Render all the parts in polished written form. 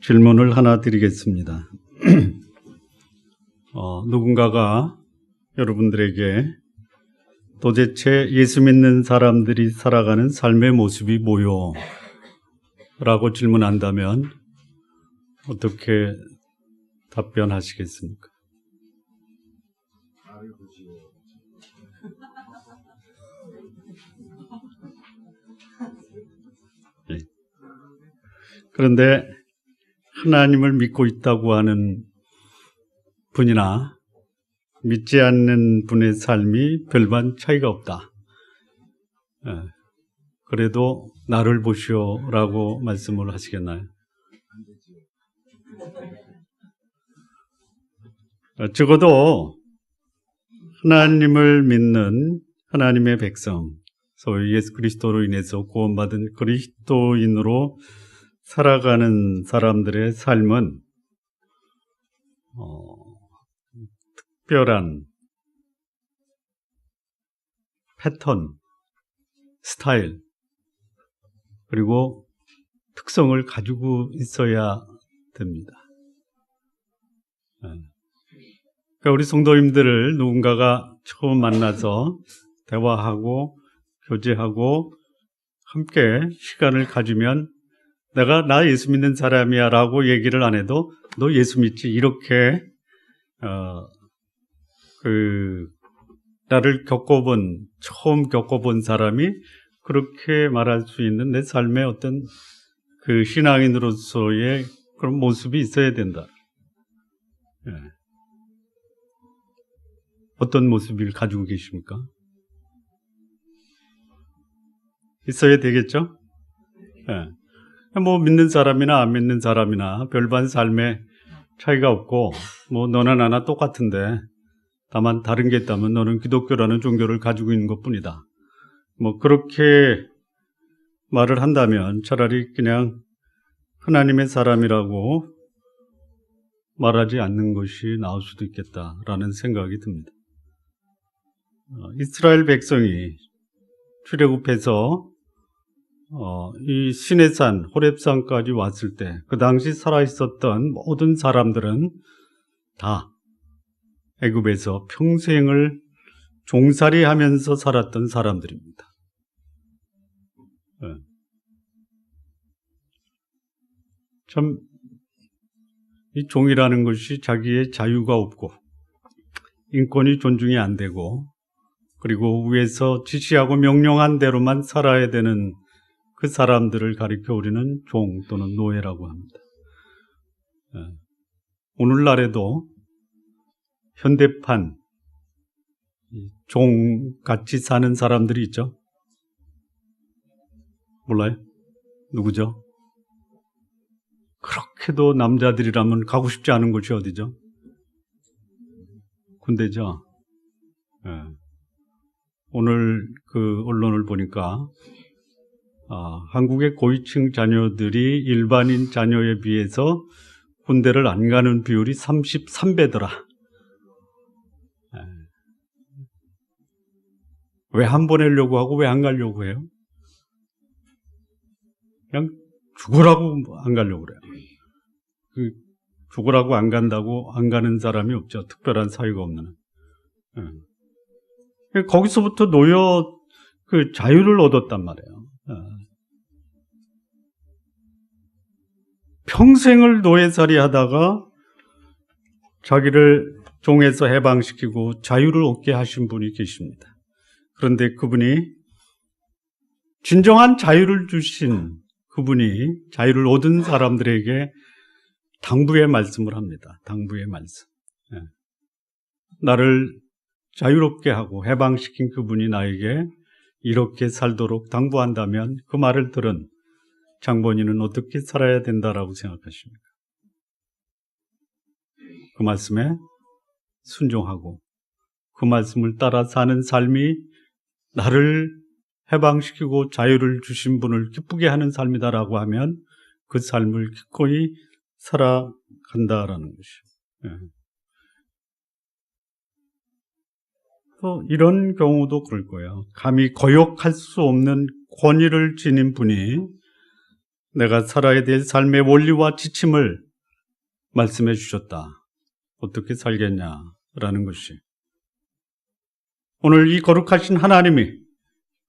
질문을 하나 드리겠습니다. 누군가가 여러분들에게 도대체 예수 믿는 사람들이 살아가는 삶의 모습이 뭐요? 라고 질문한다면 어떻게 답변하시겠습니까? 네. 그런데 하나님을 믿고 있다고 하는 분이나 믿지 않는 분의 삶이 별반 차이가 없다. 그래도 나를 보시오라고 말씀을 하시겠나요? 적어도 하나님을 믿는 하나님의 백성, 소위 예수 그리스도로 인해서 구원받은 그리스도인으로 살아가는 사람들의 삶은 특별한 패턴, 스타일, 그리고 특성을 가지고 있어야 됩니다. 그러니까 우리 성도님들을 누군가가 처음 만나서 대화하고 교제하고 함께 시간을 가지면 내가 나 예수 믿는 사람이야 라고 얘기를 안 해도 너 예수 믿지 이렇게 나를 처음 겪어본 사람이 그렇게 말할 수 있는 내 삶의 어떤 그 신앙인으로서의 그런 모습이 있어야 된다. 어떤 모습을 가지고 계십니까? 있어야 되겠죠? 뭐 믿는 사람이나 안 믿는 사람이나 별반 삶에 차이가 없고 뭐 너나 나나 똑같은데 다만 다른 게 있다면 너는 기독교라는 종교를 가지고 있는 것뿐이다. 뭐 그렇게 말을 한다면 차라리 그냥 하나님의 사람이라고 말하지 않는 것이 나을 수도 있겠다라는 생각이 듭니다. 이스라엘 백성이 출애굽해서 이 시내산 호렙산까지 왔을 때 그 당시 살아있었던 모든 사람들은 다 애굽에서 평생을 종살이하면서 살았던 사람들입니다. 참 이 종이라는 것이 자기의 자유가 없고 인권이 존중이 안 되고 그리고 위에서 지시하고 명령한 대로만 살아야 되는 그 사람들을 가리켜 우리는 종 또는 노예라고 합니다. 오늘날에도 현대판 종같이 사는 사람들이 있죠? 몰라요? 누구죠? 그렇게도 남자들이라면 가고 싶지 않은 곳이 어디죠? 군대죠? 오늘 그 언론을 보니까 한국의 고위층 자녀들이 일반인 자녀에 비해서 군대를 안 가는 비율이 33배더라. 왜 안 보내려고 하고 왜 안 가려고 해요? 그냥 죽으라고 안 가려고 그래요. 죽으라고 안 간다고 안 가는 사람이 없죠. 특별한 사유가 없는. 거기서부터 그 자유를 얻었단 말이에요. 평생을 노예살이 하다가 자기를 종에서 해방시키고 자유를 얻게 하신 분이 계십니다. 그런데 그분이 진정한 자유를 주신 그분이 자유를 얻은 사람들에게 당부의 말씀을 합니다. 당부의 말씀. 나를 자유롭게 하고 해방시킨 그분이 나에게 이렇게 살도록 당부한다면 그 말을 들은 장본인은 어떻게 살아야 된다라고 생각하십니까? 그 말씀에 순종하고 그 말씀을 따라 사는 삶이 나를 해방시키고 자유를 주신 분을 기쁘게 하는 삶이다라고 하면 그 삶을 기꺼이 살아간다라는 것이에요. 또 이런 경우도 그럴 거예요. 감히 거역할 수 없는 권위를 지닌 분이 내가 살아야 될 삶의 원리와 지침을 말씀해 주셨다. 어떻게 살겠냐라는 것이. 오늘 이 거룩하신 하나님이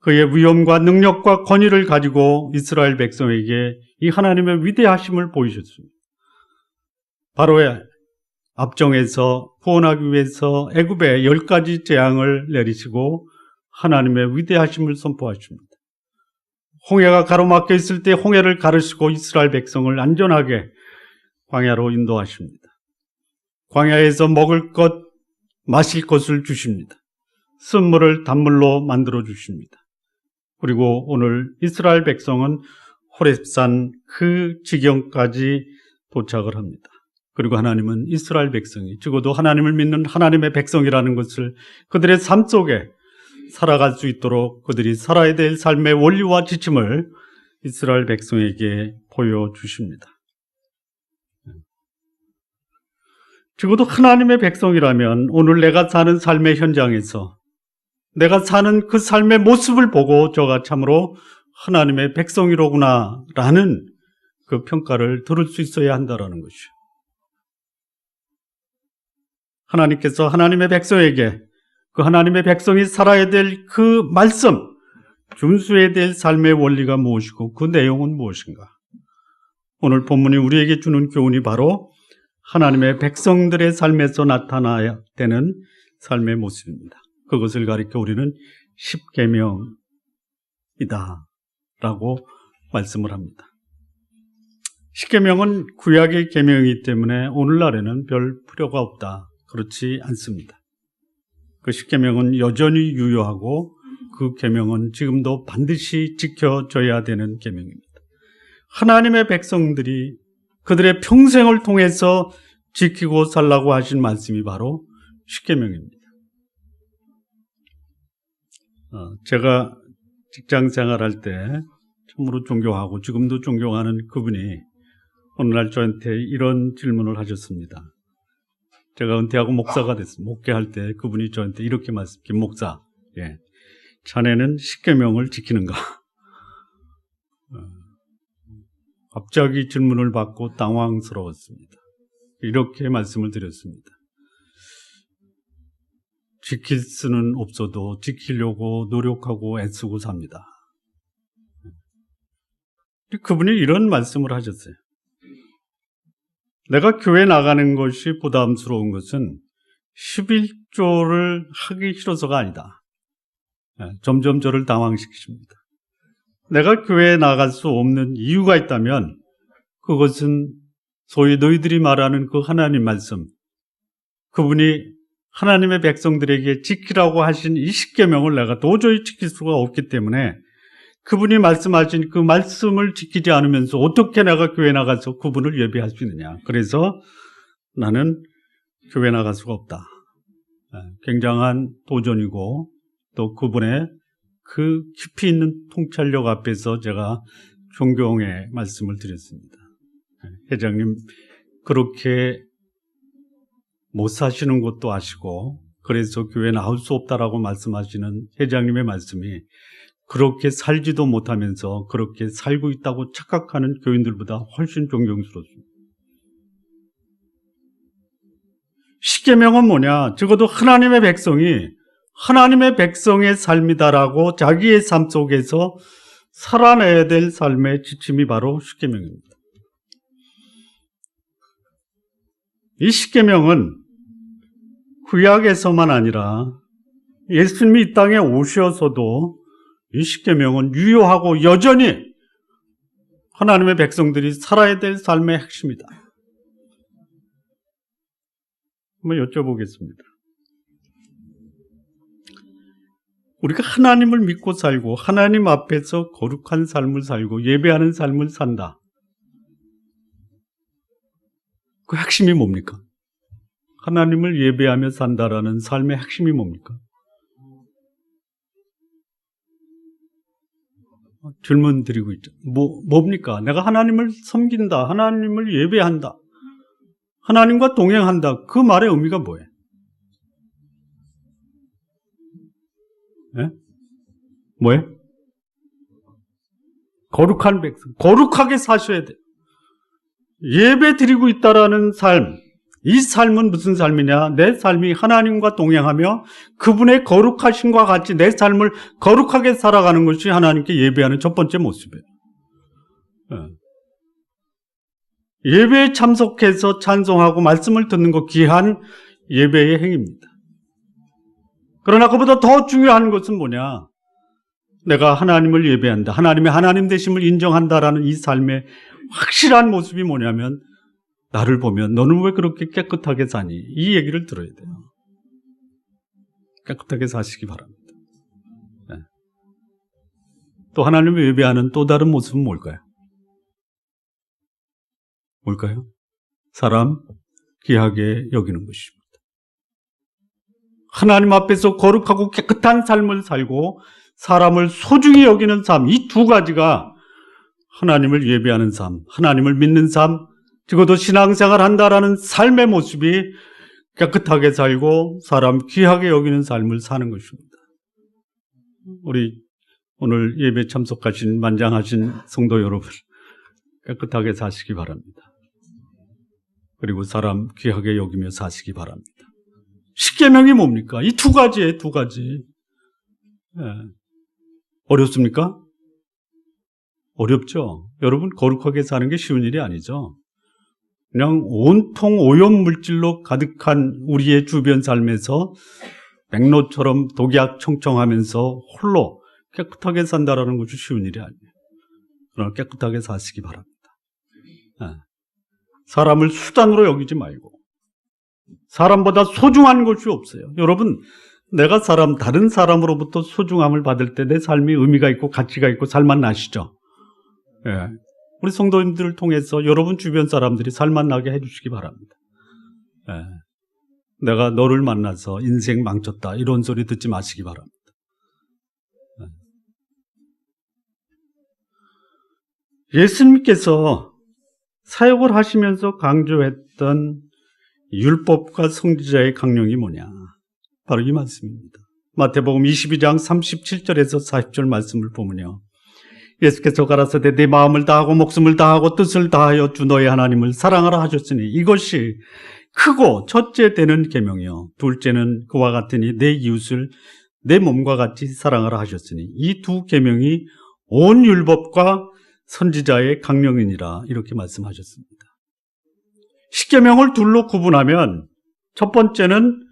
그의 위엄과 능력과 권위를 가지고 이스라엘 백성에게 이 하나님의 위대하심을 보이셨습니다. 바로의 압정에서 구원하기 위해서 애굽에 10가지 재앙을 내리시고 하나님의 위대하심을 선포하십니다. 홍해가 가로막혀 있을 때 홍해를 가르시고 이스라엘 백성을 안전하게 광야로 인도하십니다. 광야에서 먹을 것, 마실 것을 주십니다. 쓴물을 단물로 만들어 주십니다. 그리고 오늘 이스라엘 백성은 호렙산 그 지경까지 도착을 합니다. 그리고 하나님은 이스라엘 백성이, 적어도 하나님을 믿는 하나님의 백성이라는 것을 그들의 삶 속에 살아갈 수 있도록 그들이 살아야 될 삶의 원리와 지침을 이스라엘 백성에게 보여주십니다. 적어도 하나님의 백성이라면 오늘 내가 사는 삶의 현장에서 내가 사는 그 삶의 모습을 보고 저가 참으로 하나님의 백성이로구나 라는 그 평가를 들을 수 있어야 한다는 것이죠. 하나님께서 하나님의 백성에게 그 하나님의 백성이 살아야 될 그 말씀, 준수해야 될 삶의 원리가 무엇이고 그 내용은 무엇인가? 오늘 본문이 우리에게 주는 교훈이 바로 하나님의 백성들의 삶에서 나타나야 되는 삶의 모습입니다. 그것을 가리켜 우리는 십계명이다 라고 말씀을 합니다. 십계명은 구약의 계명이기 때문에 오늘날에는 별 필요가 없다. 그렇지 않습니다. 그 십계명은 여전히 유효하고 그 계명은 지금도 반드시 지켜져야 되는 계명입니다. 하나님의 백성들이 그들의 평생을 통해서 지키고 살라고 하신 말씀이 바로 십계명입니다. 제가 직장 생활할 때 참으로 존경하고 지금도 존경하는 그분이 어느 날 저한테 이런 질문을 하셨습니다. 제가 은퇴하고 목사가 됐습니다. 목회할 때 그분이 저한테 이렇게 말씀, 김 목사, 자네는 십계명을 지키는가? 갑자기 질문을 받고 당황스러웠습니다. 이렇게 말씀을 드렸습니다. 지킬 수는 없어도 지키려고 노력하고 애쓰고 삽니다. 그분이 이런 말씀을 하셨어요. 내가 교회 나가는 것이 부담스러운 것은 11조를 하기 싫어서가 아니다. 점점 저를 당황시키십니다. 내가 교회에 나갈 수 없는 이유가 있다면 그것은 소위 너희들이 말하는 그 하나님 말씀, 그분이 하나님의 백성들에게 지키라고 하신 이 십계명을 내가 도저히 지킬 수가 없기 때문에 그분이 말씀하신 그 말씀을 지키지 않으면서 어떻게 내가 교회 나가서 그분을 예배할 수 있느냐. 그래서 나는 교회 나갈 수가 없다. 굉장한 도전이고 또 그분의 그 깊이 있는 통찰력 앞에서 제가 존경의 말씀을 드렸습니다. 회장님, 그렇게 못 사시는 것도 아시고 그래서 교회 나올 수 없다라고 말씀하시는 회장님의 말씀이 그렇게 살지도 못하면서 그렇게 살고 있다고 착각하는 교인들보다 훨씬 존경스럽습니다. 십계명은 뭐냐? 적어도 하나님의 백성이 하나님의 백성의 삶이다라고 자기의 삶 속에서 살아내야 될 삶의 지침이 바로 십계명입니다. 이 십계명은 구약에서만 아니라 예수님이 이 땅에 오셔서도 이 십계명은 유효하고 여전히 하나님의 백성들이 살아야 될 삶의 핵심이다. 한번 여쭤보겠습니다. 우리가 하나님을 믿고 살고 하나님 앞에서 거룩한 삶을 살고 예배하는 삶을 산다. 그 핵심이 뭡니까? 하나님을 예배하며 산다라는 삶의 핵심이 뭡니까? 질문 드리고 있죠. 뭡니까? 내가 하나님을 섬긴다. 하나님을 예배한다. 하나님과 동행한다. 그 말의 의미가 뭐예요? 네? 뭐예요? 거룩한 백성, 거룩하게 사셔야 돼요. 예배 드리고 있다라는 삶, 이 삶은 무슨 삶이냐? 내 삶이 하나님과 동행하며 그분의 거룩하심과 같이 내 삶을 거룩하게 살아가는 것이 하나님께 예배하는 첫 번째 모습이에요. 예배에 참석해서 찬송하고 말씀을 듣는 것 귀한 예배의 행위입니다. 그러나 그보다 더 중요한 것은 뭐냐? 내가 하나님을 예배한다. 하나님의 하나님 되심을 인정한다라는 이 삶의 확실한 모습이 뭐냐면 나를 보면 너는 왜 그렇게 깨끗하게 사니? 이 얘기를 들어야 돼요. 깨끗하게 사시기 바랍니다. 네. 또 하나님을 예배하는 또 다른 모습은 뭘까요? 뭘까요? 사람 귀하게 여기는 것입니다. 하나님 앞에서 거룩하고 깨끗한 삶을 살고 사람을 소중히 여기는 삶, 이 두 가지가 하나님을 예배하는 삶, 하나님을 믿는 삶, 적어도 신앙생활 한다라는 삶의 모습이 깨끗하게 살고 사람 귀하게 여기는 삶을 사는 것입니다. 우리 오늘 예배 참석하신 만장하신 성도 여러분, 깨끗하게 사시기 바랍니다. 그리고 사람 귀하게 여기며 사시기 바랍니다. 십계명이 뭡니까? 이 두 가지예요, 두 가지. 예. 어렵습니까? 어렵죠? 여러분, 거룩하게 사는 게 쉬운 일이 아니죠? 그냥 온통 오염물질로 가득한 우리의 주변 삶에서 백로처럼 독약 청청하면서 홀로 깨끗하게 산다라는 것이 쉬운 일이 아니에요. 그러나 깨끗하게 사시기 바랍니다. 예. 사람을 수단으로 여기지 말고 사람보다 소중한 것이 없어요. 여러분, 내가 다른 사람으로부터 소중함을 받을 때 내 삶이 의미가 있고 가치가 있고 살맛 나시죠? 예. 우리 성도님들을 통해서 여러분 주변 사람들이 살맛 나게 해주시기 바랍니다. 예. 내가 너를 만나서 인생 망쳤다 이런 소리 듣지 마시기 바랍니다. 예. 예수님께서 사역을 하시면서 강조했던 율법과 선지자의 강령이 뭐냐? 바로 이 말씀입니다. 마태복음 22장 37절에서 40절 말씀을 보면요. 예수께서 가라사대 내 마음을 다하고 목숨을 다하고 뜻을 다하여 주 너의 하나님을 사랑하라 하셨으니 이것이 크고 첫째 되는 계명이요 둘째는 그와 같으니 내 이웃을 내 몸과 같이 사랑하라 하셨으니 이 두 계명이 온 율법과 선지자의 강령이니라 이렇게 말씀하셨습니다. 십계명을 둘로 구분하면 첫 번째는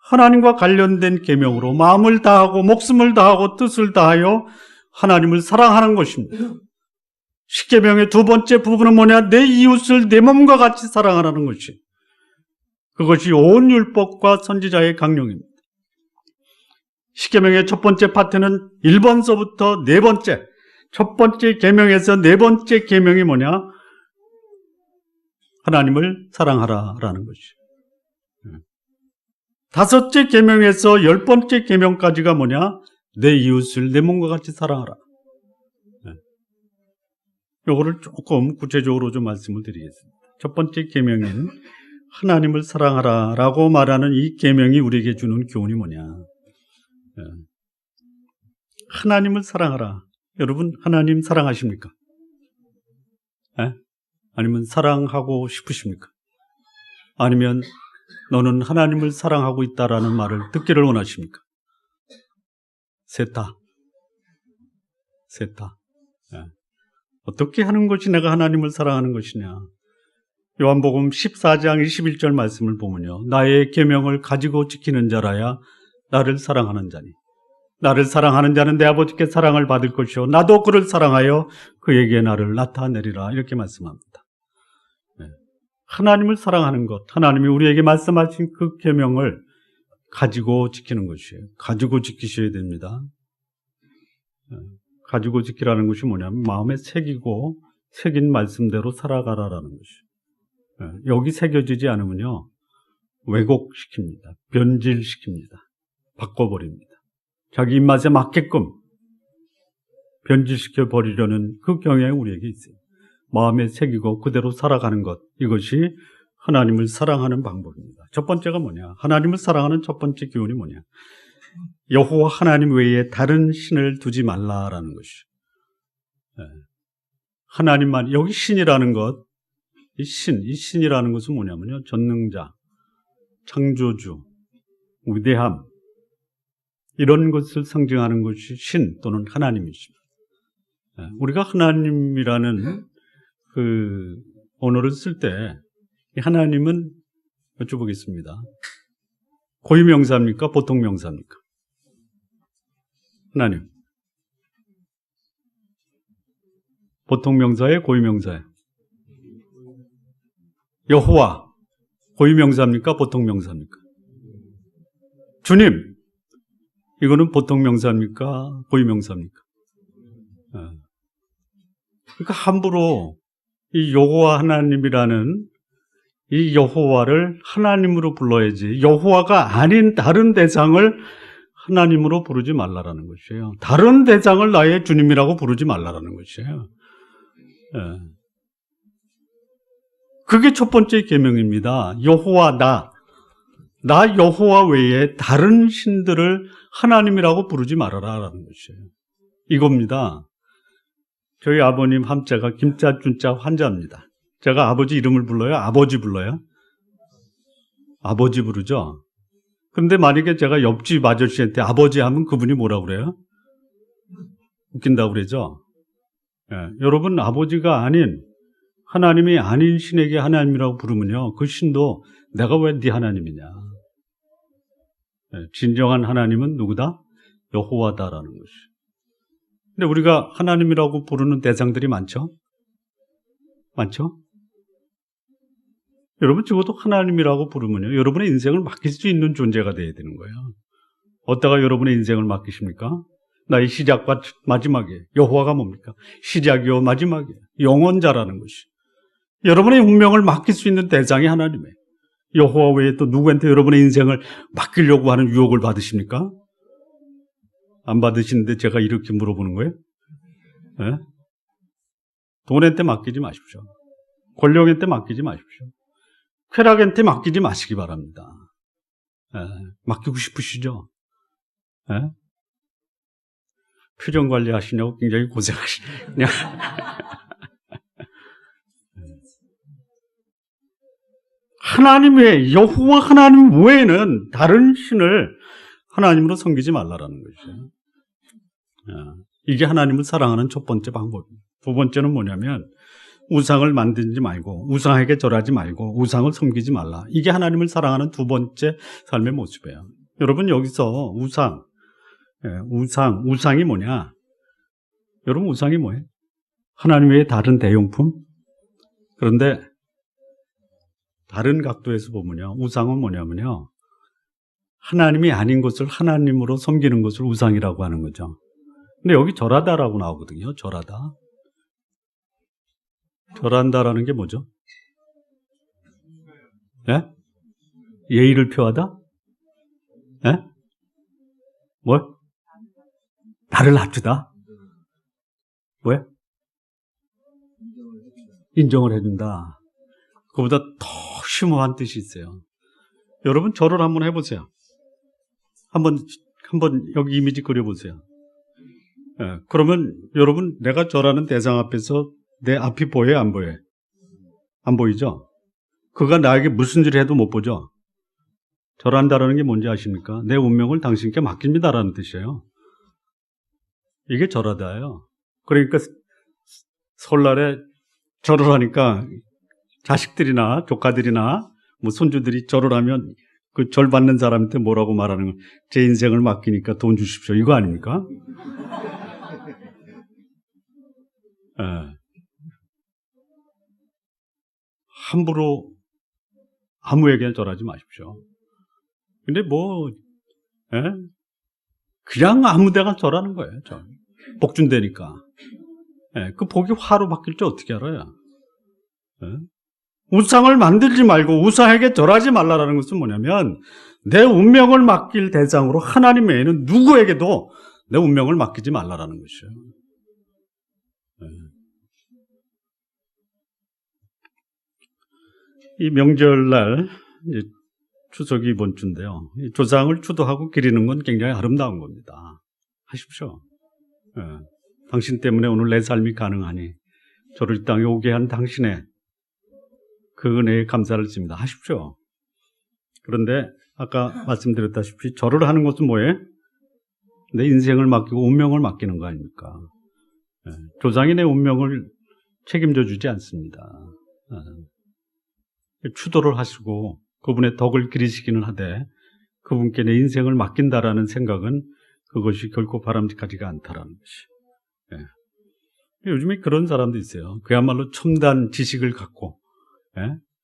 하나님과 관련된 계명으로 마음을 다하고 목숨을 다하고 뜻을 다하여 하나님을 사랑하는 것입니다. 십계명의 두 번째 부분은 뭐냐? 내 이웃을 내 몸과 같이 사랑하라는 것이. 그것이 온 율법과 선지자의 강령입니다. 십계명의 첫 번째 파트는 1번서부터 네 번째, 첫 번째 계명에서 네 번째 계명이 뭐냐? 하나님을 사랑하라라는 것이. 다섯째 계명에서 10번째 계명까지가 뭐냐? 내 이웃을 내 몸과 같이 사랑하라. 이거를 조금 구체적으로 좀 말씀을 드리겠습니다. 첫 번째 계명인 하나님을 사랑하라라고 말하는 이 계명이 우리에게 주는 교훈이 뭐냐? 하나님을 사랑하라. 여러분, 하나님 사랑하십니까? 아니면 사랑하고 싶으십니까? 아니면 너는 하나님을 사랑하고 있다라는 말을 듣기를 원하십니까? 셋 다. 어떻게 하는 것이 내가 하나님을 사랑하는 것이냐? 요한복음 14장 21절 말씀을 보면요. 나의 계명을 가지고 지키는 자라야 나를 사랑하는 자니. 나를 사랑하는 자는 내 아버지께 사랑을 받을 것이요. 나도 그를 사랑하여 그에게 나를 나타내리라. 이렇게 말씀합니다. 하나님을 사랑하는 것, 하나님이 우리에게 말씀하신 그 계명을 가지고 지키는 것이에요. 가지고 지키셔야 됩니다. 가지고 지키라는 것이 뭐냐면 마음에 새긴 말씀대로 살아가라라는 것이에요. 여기 새겨지지 않으면요 왜곡시킵니다. 변질시킵니다. 바꿔버립니다. 자기 입맛에 맞게끔 변질시켜 버리려는 그 경향이 우리에게 있어요. 마음에 새기고 그대로 살아가는 것, 이것이 하나님을 사랑하는 방법입니다. 첫 번째가 뭐냐? 하나님을 사랑하는 첫 번째 교훈이 뭐냐? 여호와 하나님 외에 다른 신을 두지 말라라는 것이. 하나님만, 여기 신이라는 것, 이 신이라는 것은 뭐냐면요. 전능자, 창조주, 위대함, 이런 것을 상징하는 것이 신 또는 하나님이십니다. 우리가 하나님이라는 그 언어를 쓸 때 하나님은 여쭤보겠습니다. 고유명사입니까? 보통명사입니까? 하나님. 보통명사예요? 고유명사예요? 여호와. 고유명사입니까? 보통명사입니까? 주님. 이거는 보통명사입니까? 고유명사입니까? 그러니까 함부로 이 여호와 하나님이라는 이 여호와를 하나님으로 불러야지, 여호와가 아닌 다른 대상을 하나님으로 부르지 말라라는 것이에요. 다른 대상을 나의 주님이라고 부르지 말라라는 것이에요. 그게 첫 번째 계명입니다. 여호와 나 여호와 외에 다른 신들을 하나님이라고 부르지 말아라라는 것이에요. 이겁니다. 저희 아버님 함자가 김자, 준자, 환자입니다. 제가 아버지 이름을 불러요? 아버지 불러요? 아버지 부르죠? 근데 만약에 제가 옆집 아저씨한테 아버지 하면 그분이 뭐라고 그래요? 웃긴다고 그러죠? 여러분, 아버지가 아닌, 하나님이 아닌 신에게 하나님이라고 부르면요, 그 신도 내가 왜 네 하나님이냐. 진정한 하나님은 누구다? 여호와다라는 것이. 근데 우리가 하나님이라고 부르는 대상들이 많죠? 많죠? 여러분, 적어도 하나님이라고 부르면요, 여러분의 인생을 맡길 수 있는 존재가 되어야 되는 거예요. 어디다가 여러분의 인생을 맡기십니까? 나의 시작과 마지막에 여호와가 뭡니까? 시작이요 마지막이에요. 영원자라는 것이. 여러분의 운명을 맡길 수 있는 대상이 하나님이에요. 여호와 외에 또 누구한테 여러분의 인생을 맡기려고 하는 유혹을 받으십니까? 안 받으시는데 제가 이렇게 물어보는 거예요? 네? 돈한테 맡기지 마십시오. 권력한테 맡기지 마십시오. 쾌락한테 맡기지 마시기 바랍니다. 맡기고 싶으시죠? 표정 관리하시냐고 굉장히 고생하시네요. 하나님 외에, 여호와 하나님 외에는 다른 신을 하나님으로 섬기지 말라라는 것이죠. 이게 하나님을 사랑하는 첫 번째 방법입니다. 두 번째는 뭐냐면, 우상을 만들지 말고, 우상에게 절하지 말고, 우상을 섬기지 말라. 이게 하나님을 사랑하는 두 번째 삶의 모습이에요. 여러분, 여기서 우상이 뭐냐? 여러분, 우상이 뭐예요? 하나님 외에 다른 대용품? 그런데 다른 각도에서 보면요, 우상은 뭐냐면요, 하나님이 아닌 것을 하나님으로 섬기는 것을 우상이라고 하는 거죠. 근데 여기 절하다라고 나오거든요. 절하다. 절한다라는 게 뭐죠? 예? 예의를 표하다? 예? 뭘? 나를 낮추다? 왜? 인정을 해준다. 그보다 더 심오한 뜻이 있어요. 여러분, 절을 한번 해보세요. 한번 여기 이미지 그려보세요. 그러면 여러분, 내가 절하는 대상 앞에서 내 앞이 보여요? 안 보여요? 안 보이죠? 그가 나에게 무슨 일을 해도 못 보죠? 절한다라는 게 뭔지 아십니까? 내 운명을 당신께 맡깁니다라는 뜻이에요. 이게 절하다예요. 그러니까 설날에 절을 하니까 자식들이나 조카들이나 뭐 손주들이 절을 하면 그 절 받는 사람한테 뭐라고 말하는 거예요? 제 인생을 맡기니까 돈 주십시오. 이거 아닙니까? 함부로 아무에게나 절하지 마십시오. 근데 그냥 아무 데나 절하는 거예요. 복 준다니까. 그 복이 화로 바뀔 줄 어떻게 알아요? 우상을 만들지 말고 우상에게 절하지 말라라는 것은 뭐냐면, 내 운명을 맡길 대상으로 하나님 외에는 누구에게도 내 운명을 맡기지 말라라는 것이에요. 이 명절날, 추석이 이번 주인데요, 이 조상을 추도하고 기리는 건 굉장히 아름다운 겁니다. 하십시오. 당신 때문에 오늘 내 삶이 가능하니 저를 이 땅에 오게 한 당신의 그 은혜에 감사를 드립니다. 하십시오. 그런데 아까 말씀드렸다시피 절을 하는 것은 뭐예요? 내 인생을 맡기고 운명을 맡기는 거 아닙니까? 조상이 내 운명을 책임져 주지 않습니다. 추도를 하시고 그분의 덕을 기리시기는 하되 그분께 내 인생을 맡긴다라는 생각은 그것이 결코 바람직하지가 않다라는 것이. 요즘에 그런 사람도 있어요. 그야말로 첨단 지식을 갖고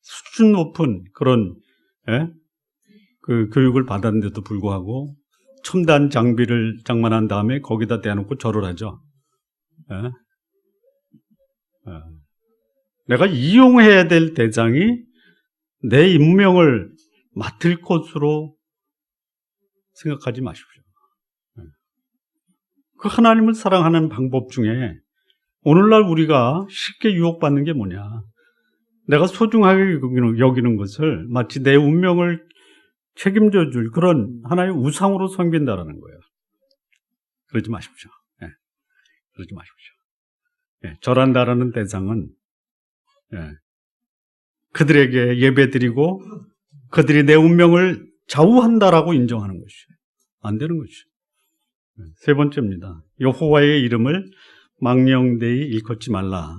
수준 높은 그런 그 교육을 받았는데도 불구하고 첨단 장비를 장만한 다음에 거기다 대놓고 절을 하죠. 내가 이용해야 될 대장이 내 운명을 맡을 것으로 생각하지 마십시오. 그 하나님을 사랑하는 방법 중에 오늘날 우리가 쉽게 유혹받는 게 뭐냐? 내가 소중하게 여기는 것을 마치 내 운명을 책임져 줄 그런 하나의 우상으로 섬긴다라는 거예요. 그러지 마십시오. 그러지 마십시오. 절한다라는 대상은 그들에게 예배드리고 그들이 내 운명을 좌우한다라고 인정하는 것이에요. 안 되는 것이에요. 세 번째입니다. 여호와의 이름을 망령되이 일컫지 말라.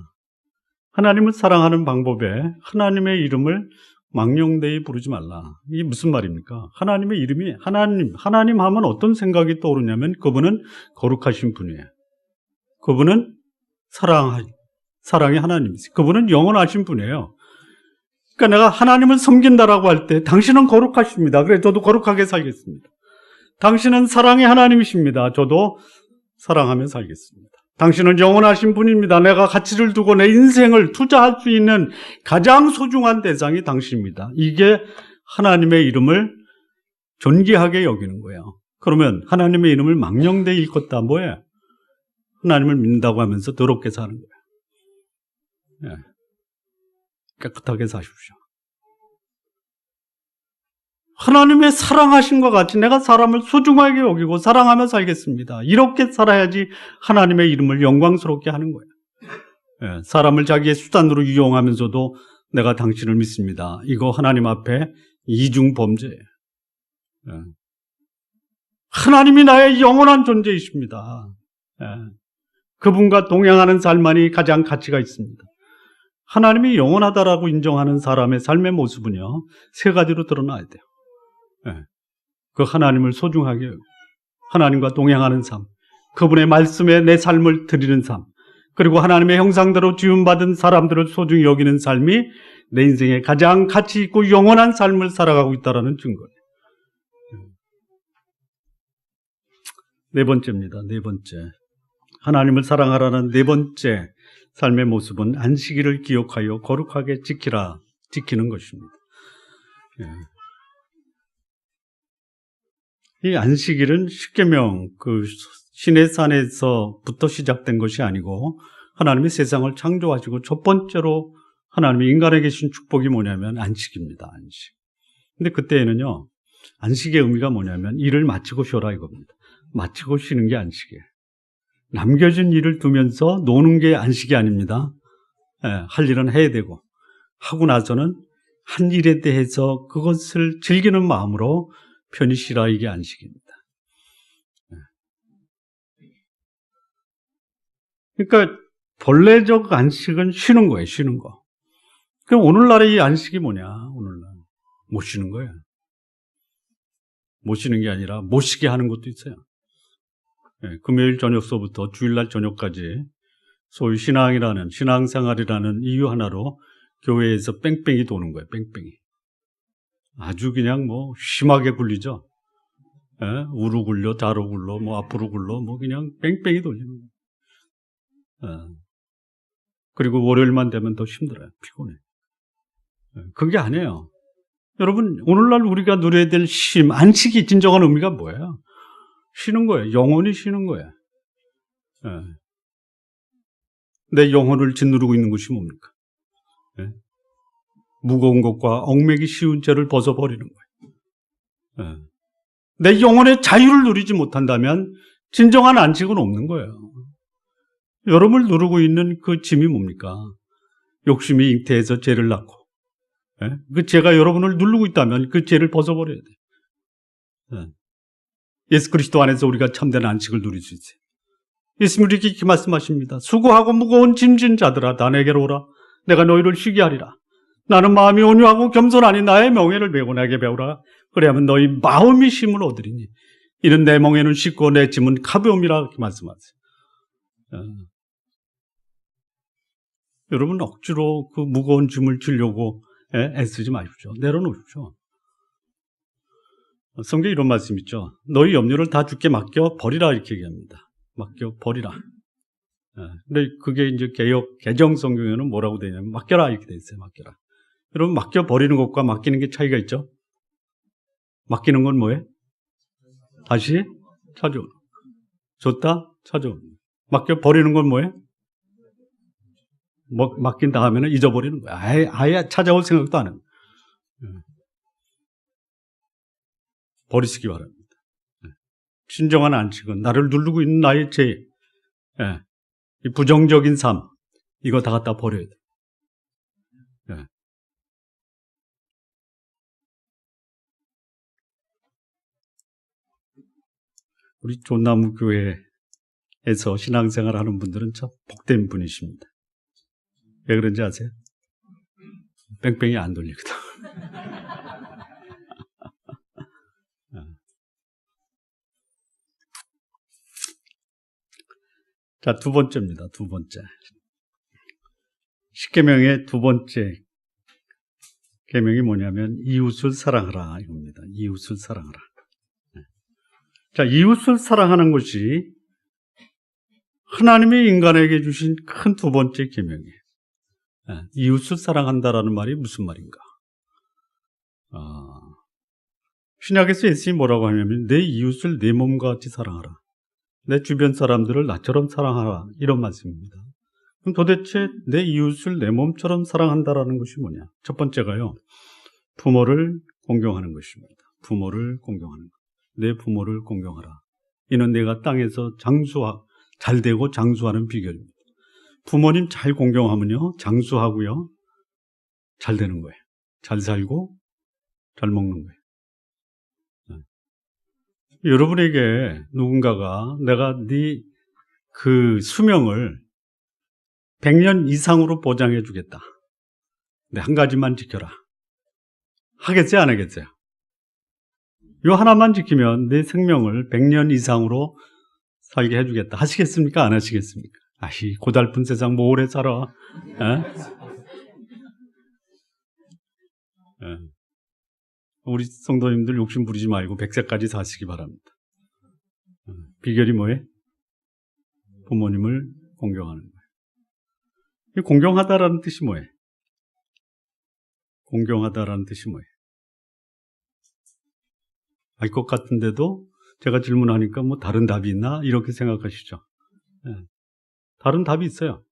하나님을 사랑하는 방법에 하나님의 이름을 망령되이 부르지 말라. 이게 무슨 말입니까? 하나님의 이름이 하나님 하면 어떤 생각이 떠오르냐면 그분은 거룩하신 분이에요. 그분은 사랑의 하나님이세요. 그분은 영원하신 분이에요. 그러니까 내가 하나님을 섬긴다라고 할 때 당신은 거룩하십니다. 그래 저도 거룩하게 살겠습니다. 당신은 사랑의 하나님이십니다. 저도 사랑하며 살겠습니다. 당신은 영원하신 분입니다. 내가 가치를 두고 내 인생을 투자할 수 있는 가장 소중한 대상이 당신입니다. 이게 하나님의 이름을 존귀하게 여기는 거예요. 그러면 하나님의 이름을 망령되이 일컫다 뭐예요? 하나님을 믿는다고 하면서 더럽게 사는 거예요. 깨끗하게 사십시오. 하나님의 사랑하신 것 같이 내가 사람을 소중하게 여기고 사랑하며 살겠습니다. 이렇게 살아야지 하나님의 이름을 영광스럽게 하는 거예요. 사람을 자기의 수단으로 이용하면서도 내가 당신을 믿습니다. 이거 하나님 앞에 이중 범죄예요. 하나님이 나의 영원한 존재이십니다. 그분과 동행하는 삶만이 가장 가치가 있습니다. 하나님이 영원하다라고 인정하는 사람의 삶의 모습은요, 세 가지로 드러나야 돼요. 그 하나님을 소중하게 여기고, 하나님과 동행하는 삶, 그분의 말씀에 내 삶을 드리는 삶, 그리고 하나님의 형상대로 지음받은 사람들을 소중히 여기는 삶이 내 인생에 가장 가치 있고 영원한 삶을 살아가고 있다는 증거예요. 네 번째입니다. 네 번째. 하나님을 사랑하라는 네 번째 삶의 모습은 안식일을 기억하여 거룩하게 지키는 것입니다. 이 안식일은 십계명 그 시내산에서부터 시작된 것이 아니고 하나님이 세상을 창조하시고 첫 번째로 하나님이 인간에게 주신 축복이 뭐냐면 안식입니다. 안식. 근데 그때에는요, 안식의 의미가 뭐냐면 일을 마치고 쉬어라 이겁니다. 마치고 쉬는 게 안식이에요. 남겨진 일을 두면서 노는 게 안식이 아닙니다. 할 일은 해야 되고 하고 나서는 한 일에 대해서 그것을 즐기는 마음으로 편히 쉬라, 이게 안식입니다. 그러니까 본래적 안식은 쉬는 거예요. 쉬는 거. 그럼 오늘날의 이 안식이 뭐냐? 오늘날 못 쉬는 거예요. 못 쉬는 게 아니라 못 쉬게 하는 것도 있어요. 금요일 저녁서부터 주일날 저녁까지 소위 신앙생활이라는 이유 하나로 교회에서 뺑뺑이 도는 거예요. 뺑뺑이. 아주 그냥 뭐 심하게 굴리죠. 우로 굴려, 좌로 굴러, 뭐 앞으로 굴러, 뭐 그냥 뺑뺑이 돌리는 거예요. 그리고 월요일만 되면 더 힘들어요. 피곤해. 그게 아니에요. 여러분, 오늘날 우리가 누려야 될 쉼, 안식이 진정한 의미가 뭐예요? 쉬는 거예요. 영혼이 쉬는 거예요. 내 영혼을 짓누르고 있는 것이 뭡니까? 무거운 것과 얽매기 쉬운 죄를 벗어버리는 거예요. 내 영혼의 자유를 누리지 못한다면 진정한 안식은 없는 거예요. 여러분을 누르고 있는 그 짐이 뭡니까? 욕심이 잉태해서 죄를 낳고, 예? 그 죄가 여러분을 누르고 있다면 그 죄를 벗어버려야 돼요. 예. 예수 그리스도 안에서 우리가 참된 안식을 누릴 수 있어요. 예수님이 이렇게 말씀하십니다. 수고하고 무거운 짐진 자들아 다 내게로 오라. 내가 너희를 쉬게 하리라. 나는 마음이 온유하고 겸손하니 나의 명예를 배우고 내게 배우라. 그래야면 너희 마음이 쉼을 얻으리니 이는 내 멍에는 쉽고 내 짐은 가벼움이라 이렇게 말씀하세요. 여러분 억지로 그 무거운 짐을 지려고 애쓰지 마십시오. 내려놓으십시오. 성경에 이런 말씀 있죠. 너희 염려를 다 주께 맡겨 버리라 이렇게 얘기합니다. 맡겨 버리라. 근데 그게 이제 개정 성경에는 뭐라고 되어 있냐면 맡겨라 이렇게 되어 있어요. 맡겨라. 여러분 맡겨 버리는 것과 맡기는 게 차이가 있죠. 맡기는 건 뭐예요? 다시 찾아오는. 줬다 찾아오는. 맡겨 버리는 건 뭐예요? 맡긴 다음에는 잊어버리는 거예요. 아예 찾아올 생각도 안 합니다. 버리시기 바랍니다. 진정한 안식은 나를 누르고 있는 나의 죄, 이 부정적인 삶, 이거 다 갖다 버려야 돼. 우리 존나무 교회에서 신앙생활 하는 분들은 참 복된 분이십니다. 왜 그런지 아세요? 뺑뺑이 안 돌리거든. 자, 두 번째입니다. 두 번째. 십계명의 두 번째 계명이 뭐냐면 이웃을 사랑하라 이겁니다. 이웃을 사랑하라. 자, 이웃을 사랑하는 것이 하나님이 인간에게 주신 큰 두 번째 계명이에요. 이웃을 사랑한다라는 말이 무슨 말인가? 신약에서 예수님이 뭐라고 하냐면 내 이웃을 내 몸과 같이 사랑하라. 내 주변 사람들을 나처럼 사랑하라. 이런 말씀입니다. 그럼 도대체 내 이웃을 내 몸처럼 사랑한다라는 것이 뭐냐? 첫 번째가요. 부모를 공경하는 것입니다. 부모를 공경하는 것. 내 부모를 공경하라. 이는 내가 땅에서 잘되고 장수하는 비결입니다. 부모님 잘 공경하면요. 장수하고요. 잘 되는 거예요. 잘 살고 잘 먹는 거예요. 여러분에게 누군가가 내가 네 그 수명을 100년 이상으로 보장해 주겠다. 근데 한 가지만 지켜라. 하겠어요? 안 하겠어요? 요 하나만 지키면 내 생명을 100년 이상으로 살게 해주겠다. 하시겠습니까? 안 하시겠습니까? 아이, 고달픈 세상 뭐 오래 살아. 우리 성도님들 욕심 부리지 말고 100세까지 사시기 바랍니다. 비결이 뭐예요? 부모님을 공경하는 거예요. 공경하다라는 뜻이 뭐예요? 공경하다라는 뜻이 뭐예요? 알 것 같은데도 제가 질문하니까 뭐 다른 답이 있나? 이렇게 생각하시죠. 다른 답이 있어요.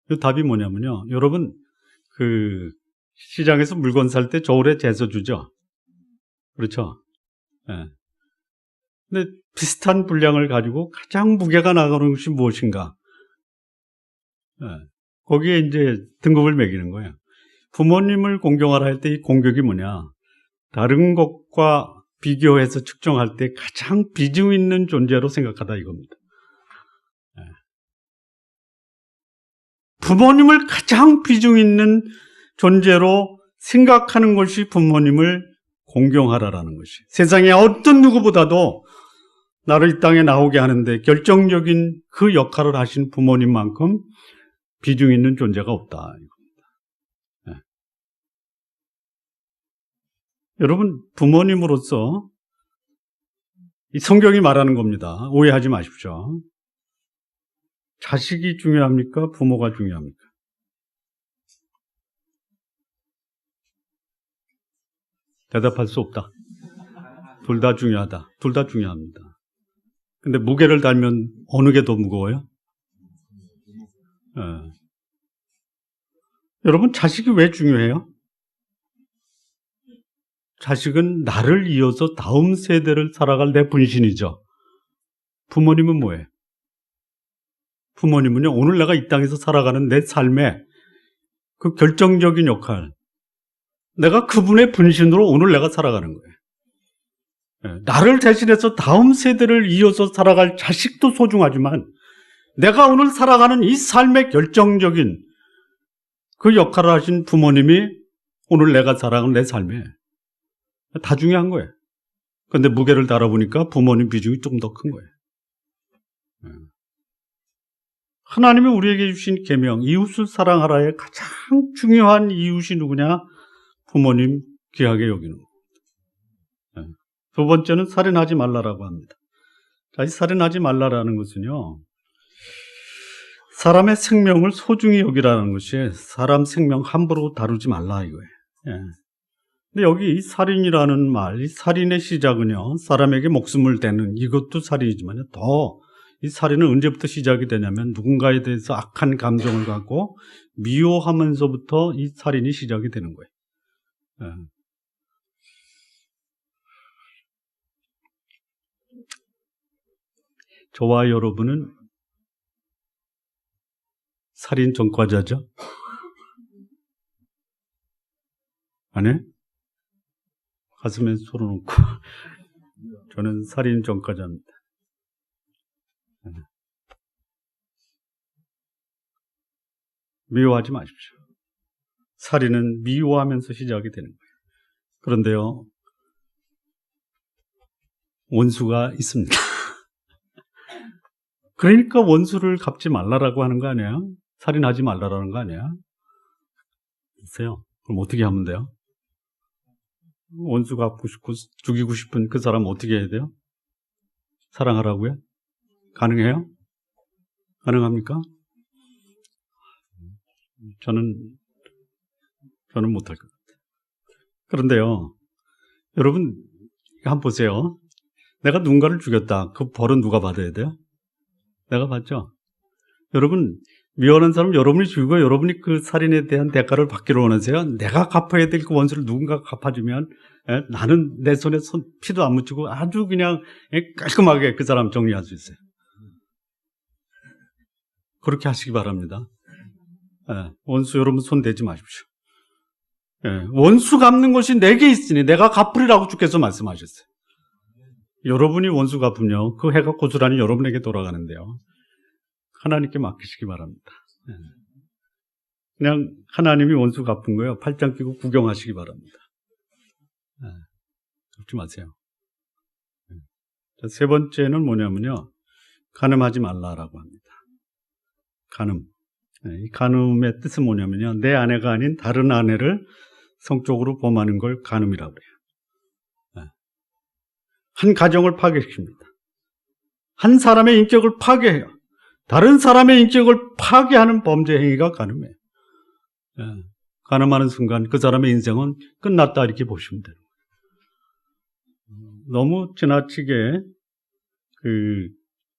그 답이 뭐냐면요. 여러분, 그 시장에서 물건 살 때 저울에 재서 주죠. 그렇죠? 근데 비슷한 분량을 가지고 가장 무게가 나가는 것이 무엇인가? 거기에 이제 등급을 매기는 거예요. 부모님을 공경하라 할 때 이 공격이 뭐냐? 다른 것과 비교해서 측정할 때 가장 비중 있는 존재로 생각하다 이겁니다. 부모님을 가장 비중 있는 존재로 생각하는 것이 부모님을 공경하라라는 것이. 세상에 어떤 누구보다도 나를 이 땅에 나오게 하는데 결정적인 그 역할을 하신 부모님만큼 비중 있는 존재가 없다. 여러분, 부모님으로서 이 성경이 말하는 겁니다. 오해하지 마십시오. 자식이 중요합니까? 부모가 중요합니까? 대답할 수 없다. 둘 다 중요하다. 둘 다 중요합니다. 근데 무게를 달면 어느 게 더 무거워요? 여러분, 자식이 왜 중요해요? 자식은 나를 이어서 다음 세대를 살아갈 내 분신이죠. 부모님은 뭐예요? 부모님은요, 오늘 내가 이 땅에서 살아가는 내 삶의 그 결정적인 역할, 내가 그분의 분신으로 오늘 내가 살아가는 거예요. 나를 대신해서 다음 세대를 이어서 살아갈 자식도 소중하지만 내가 오늘 살아가는 이 삶의 결정적인 그 역할을 하신 부모님이 오늘 내가 살아가는 내 삶에 다 중요한 거예요. 그런데 무게를 달아보니까 부모님 비중이 좀 더 큰 거예요. 하나님이 우리에게 주신 계명, 이웃을 사랑하라의 가장 중요한 이웃이 누구냐? 부모님 귀하게 여기는 거예요. 두 번째는 살인하지 말라라고 합니다. 자, 이 살인하지 말라라는 것은요, 사람의 생명을 소중히 여기라는 것이 사람 생명 함부로 다루지 말라 이거예요. 근데 여기 이 살인이라는 말, 이 살인의 시작은요, 사람에게 목숨을 대는 이것도 살인이지만요, 더 이 살인은 언제부터 시작이 되냐면 누군가에 대해서 악한 감정을 갖고 미워하면서부터 이 살인이 시작이 되는 거예요. 저와 여러분은 살인 전과자죠? 아니? 가슴에 손을 얹고 저는 살인 전과자입니다. 미워하지 마십시오. 살인은 미워하면서 시작이 되는 거예요. 그런데요, 원수가 있습니다. 그러니까 원수를 갚지 말라라고 하는 거 아니에요? 살인하지 말라라는 거 아니에요? 글쎄요. 그럼 어떻게 하면 돼요? 원수 갚고 싶고 죽이고 싶은 그 사람 어떻게 해야 돼요? 사랑하라고요? 가능해요? 가능합니까? 저는 못할 것 같아요. 그런데요, 여러분 한번 보세요. 내가 누군가를 죽였다. 그 벌은 누가 받아야 돼요? 내가 받죠. 여러분, 미워하는 사람 여러분이 죽이고 여러분이 그 살인에 대한 대가를 받기를 원하세요? 내가 갚아야 될 그 원수를 누군가가 갚아주면 나는 내 손에 피도 안 묻히고 아주 그냥 깔끔하게 그 사람 정리할 수 있어요. 그렇게 하시기 바랍니다. 원수 여러분 손 대지 마십시오. 원수 갚는 것이 내게 있으니 내가 갚으리라고 주께서 말씀하셨어요. 여러분이 원수 갚으면 그 해가 고스란히 여러분에게 돌아가는데요. 하나님께 맡기시기 바랍니다. 그냥 하나님이 원수 갚은 거예요. 팔짱 끼고 구경하시기 바랍니다. 그러지 마세요. 세 번째는 뭐냐면요. 간음하지 말라라고 합니다. 간음. 이 간음의 뜻은 뭐냐면요. 내 아내가 아닌 다른 아내를 성적으로 범하는 걸 간음이라고 그래요. 한 가정을 파괴시킵니다. 한 사람의 인격을 파괴해요. 다른 사람의 인격을 파괴하는 범죄 행위가 간음이에요. 간음하는 순간 그 사람의 인생은 끝났다 이렇게 보시면 돼요. 너무 지나치게 그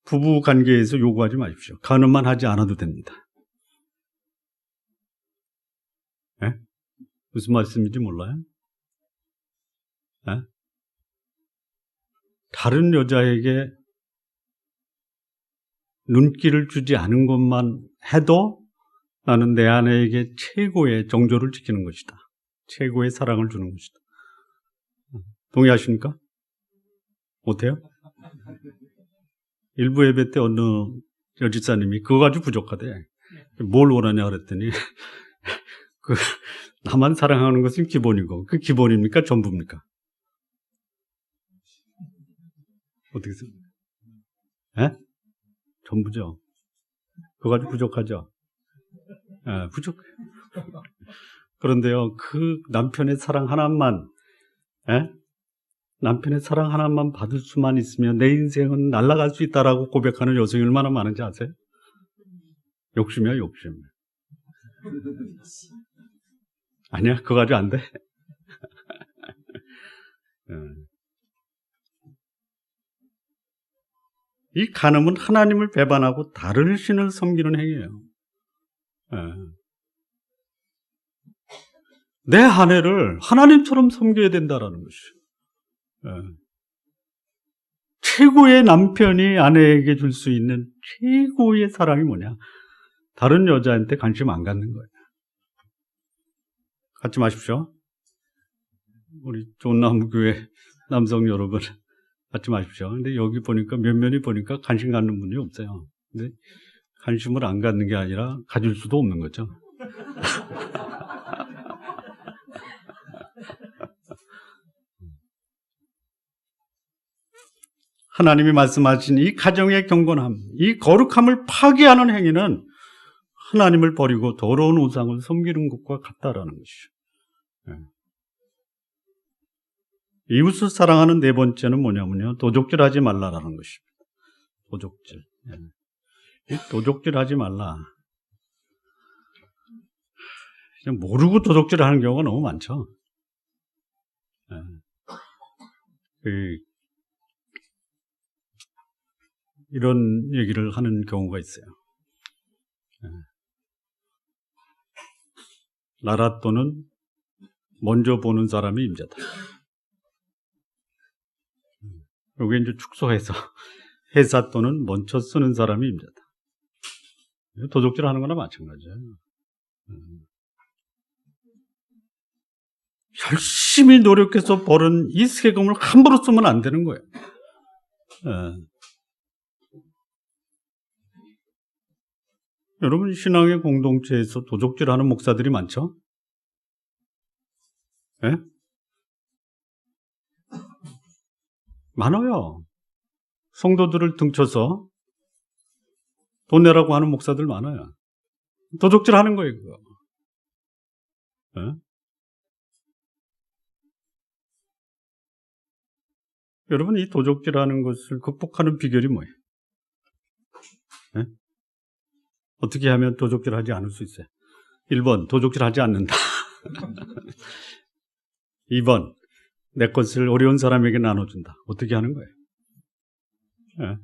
부부 관계에서 요구하지 마십시오. 간음만 하지 않아도 됩니다. 무슨 말씀인지 몰라요? 다른 여자에게 눈길을 주지 않은 것만 해도 나는 내 아내에게 최고의 정조를 지키는 것이다. 최고의 사랑을 주는 것이다. 동의하십니까? 못해요? 일부 예배 때 어느 여집사님이 그거 가지고 부족하대. 뭘 원하냐 그랬더니 나만 사랑하는 것은 기본이고 그 기본입니까? 전부입니까? 어떻게 생각해요? 전부죠. 그거 가지고 부족하죠? 부족해요. 그런데요, 그 남편의 사랑 하나만, 남편의 사랑 하나만 받을 수만 있으면 내 인생은 날아갈 수 있다라고 고백하는 여성이 얼마나 많은지 아세요? 욕심이야, 욕심. 아니야, 그거 가지고 안 돼. 이 간음은 하나님을 배반하고 다른 신을 섬기는 행위예요. 내 아내를 하나님처럼 섬겨야 된다라는 것이에요. 최고의 남편이 아내에게 줄 수 있는 최고의 사랑이 뭐냐? 다른 여자한테 관심 안 갖는 거예요. 갖지 마십시오. 우리 좋은나무교회 남성 여러분, 갖지 마십시오. 근데 여기 보니까 면면이 보니까 관심 갖는 분이 없어요. 근데 관심을 안 갖는 게 아니라 가질 수도 없는 거죠. 하나님이 말씀하신 이 가정의 경건함, 이 거룩함을 파괴하는 행위는 하나님을 버리고 더러운 우상을 섬기는 것과 같다라는 것이죠. 이웃을 사랑하는 네 번째는 뭐냐면요, 도적질하지 말라라는 것입니다. 도적질. 도적질하지 말라. 모르고 도적질하는 경우가 너무 많죠. 이런 얘기를 하는 경우가 있어요. 나라 또는 먼저 보는 사람이 임자다. 여기 이제 축소해서 회사 또는 먼저 쓰는 사람이 임자다. 도적질 하는 거나 마찬가지예요. 열심히 노력해서 벌은 이 세금을 함부로 쓰면 안 되는 거예요. 여러분, 신앙의 공동체에서 도적질하는 목사들이 많죠? 네? 많아요. 성도들을 등쳐서 돈 내라고 하는 목사들 많아요. 도적질하는 거예요, 그거. 네? 여러분, 이 도적질하는 것을 극복하는 비결이 뭐예요? 네? 어떻게 하면 도적질하지 않을 수 있어요? 1번, 도적질하지 않는다. 2번, 내 것을 어려운 사람에게 나눠준다. 어떻게 하는 거예요? 네.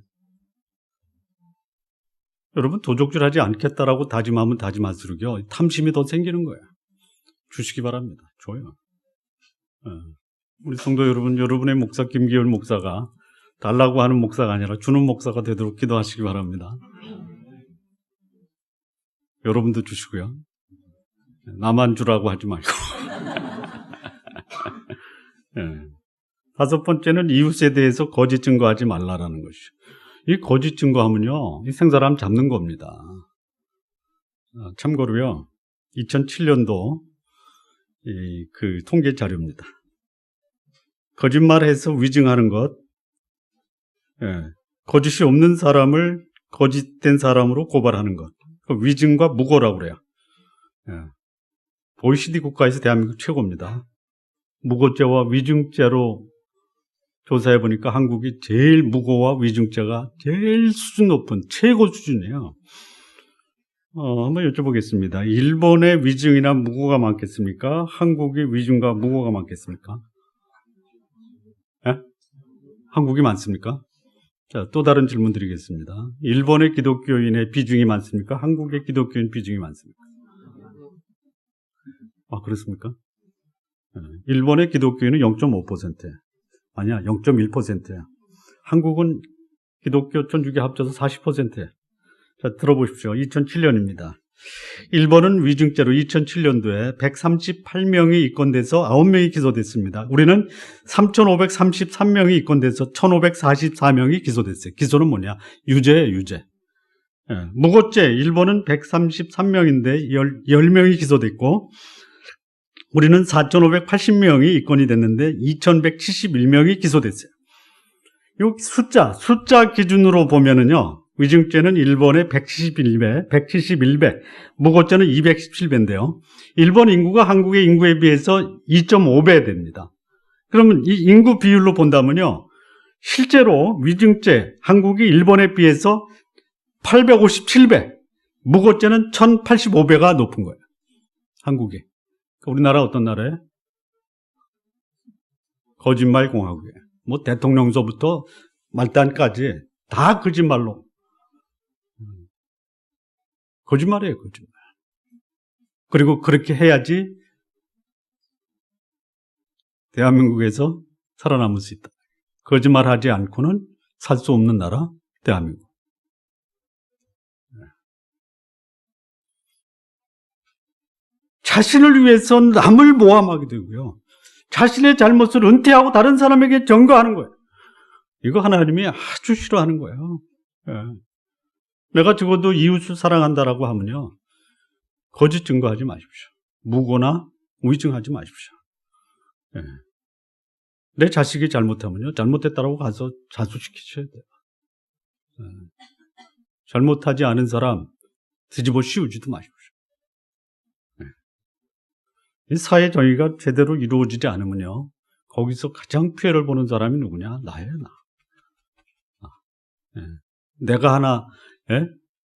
여러분, 도적질하지 않겠다라고 다짐하면 다짐할수록요, 탐심이 더 생기는 거예요. 주시기 바랍니다. 줘요. 네. 우리 성도 여러분, 여러분의 목사 김기열 목사가 달라고 하는 목사가 아니라 주는 목사가 되도록 기도하시기 바랍니다. 여러분도 주시고요. 나만 주라고 하지 말고. 네. 5번째는 이웃에 대해서 거짓 증거하지 말라라는 것이죠. 이 거짓 증거하면요, 이 생사람 잡는 겁니다. 참고로요, 2007년도 그 통계 자료입니다. 거짓말해서 위증하는 것, 거짓이 없는 사람을 거짓된 사람으로 고발하는 것, 위증과 무고라고 그래요. OECD 국가에서 대한민국 최고입니다. 무고죄와 위증죄로 조사해 보니까 한국이 제일 무고와 위증죄가 제일 수준 높은 최고 수준이에요. 한번 여쭤보겠습니다. 일본의 위증이나 무고가 많겠습니까? 한국의 위증과 무고가 많겠습니까? 한국이 많습니까? 자, 또 다른 질문 드리겠습니다. 일본의 기독교인의 비중이 많습니까? 한국의 기독교인 비중이 많습니까? 그렇습니까? 일본의 기독교인은 0.5%. 아니야, 0.1%야. 한국은 기독교 천주교 합쳐서 40%야. 자, 들어보십시오. 2007년입니다. 일본은 위증죄로 2007년도에 138명이 입건돼서 9명이 기소됐습니다. 우리는 3,533명이 입건돼서 1,544명이 기소됐어요. 기소는 뭐냐? 유죄예요, 유죄. 무고죄, 일본은 133명인데 10명이 기소됐고, 우리는 4,580명이 입건이 됐는데 2,171명이 기소됐어요. 이 숫자 기준으로 보면은요, 위증죄는 일본의 171배, 무고죄는 217배인데요. 일본 인구가 한국의 인구에 비해서 2.5배 됩니다. 그러면 이 인구 비율로 본다면요, 실제로 위증죄, 한국이 일본에 비해서 857배, 무고죄는 1,085배가 높은 거예요. 한국이. 우리나라 어떤 나라예요? 거짓말 공화국이에요. 뭐 대통령서부터 말단까지 다 거짓말로. 거짓말이에요, 거짓말. 그리고 그렇게 해야지 대한민국에서 살아남을 수 있다. 거짓말하지 않고는 살 수 없는 나라? 대한민국. 자신을 위해서 남을 모함하게 되고요. 자신의 잘못을 은퇴하고 다른 사람에게 전가하는 거예요. 이거 하나님이 아주 싫어하는 거예요. 예. 내가 적어도 이웃을 사랑한다라고 하면요, 거짓 증거하지 마십시오. 무고나 위증하지 마십시오. 예. 내 자식이 잘못하면요, 잘못했다라고 가서 자수시키셔야 돼요. 예. 잘못하지 않은 사람 뒤집어 씌우지도 마십시오. 예. 이 사회 정의가 제대로 이루어지지 않으면요, 거기서 가장 피해를 보는 사람이 누구냐? 나예요, 나. 예. 내가 하나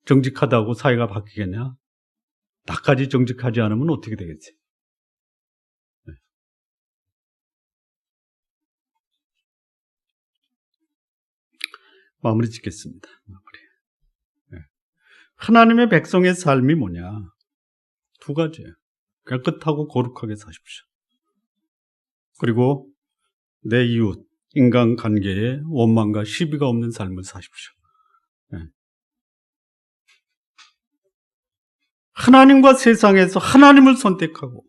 정직하다고 사회가 바뀌겠냐? 나까지 정직하지 않으면 어떻게 되겠지? 예. 마무리 짓겠습니다. 예. 하나님의 백성의 삶이 뭐냐? 두 가지예요. 깨끗하고 거룩하게 사십시오. 그리고 내 이웃, 인간관계에 원망과 시비가 없는 삶을 사십시오. 예. 하나님과 세상에서 하나님을 선택하고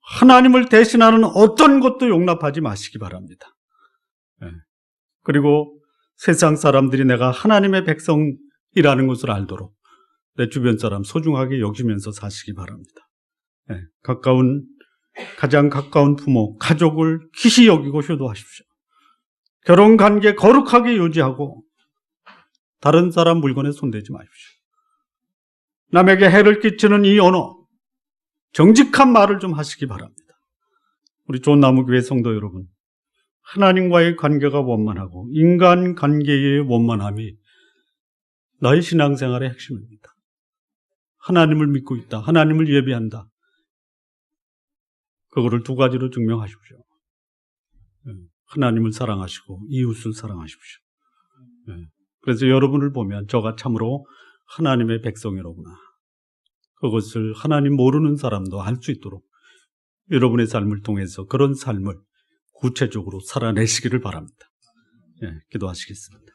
하나님을 대신하는 어떤 것도 용납하지 마시기 바랍니다. 예. 그리고 세상 사람들이 내가 하나님의 백성이라는 것을 알도록 내 주변 사람 소중하게 여기면서 사시기 바랍니다. 예. 가장 가까운 부모, 가족을 기시 여기고 효도하십시오. 결혼관계 거룩하게 유지하고 다른 사람 물건에 손대지 마십시오. 남에게 해를 끼치는 이 언어, 정직한 말을 좀 하시기 바랍니다. 우리 좋은나무교회 성도 여러분, 하나님과의 관계가 원만하고 인간관계의 원만함이 나의 신앙생활의 핵심입니다. 하나님을 믿고 있다, 하나님을 예배한다. 그거를 두 가지로 증명하십시오. 하나님을 사랑하시고 이웃을 사랑하십시오. 그래서 여러분을 보면 저가 참으로 하나님의 백성이로구나, 그것을 하나님 모르는 사람도 알 수 있도록 여러분의 삶을 통해서 그런 삶을 구체적으로 살아내시기를 바랍니다. 기도하시겠습니다.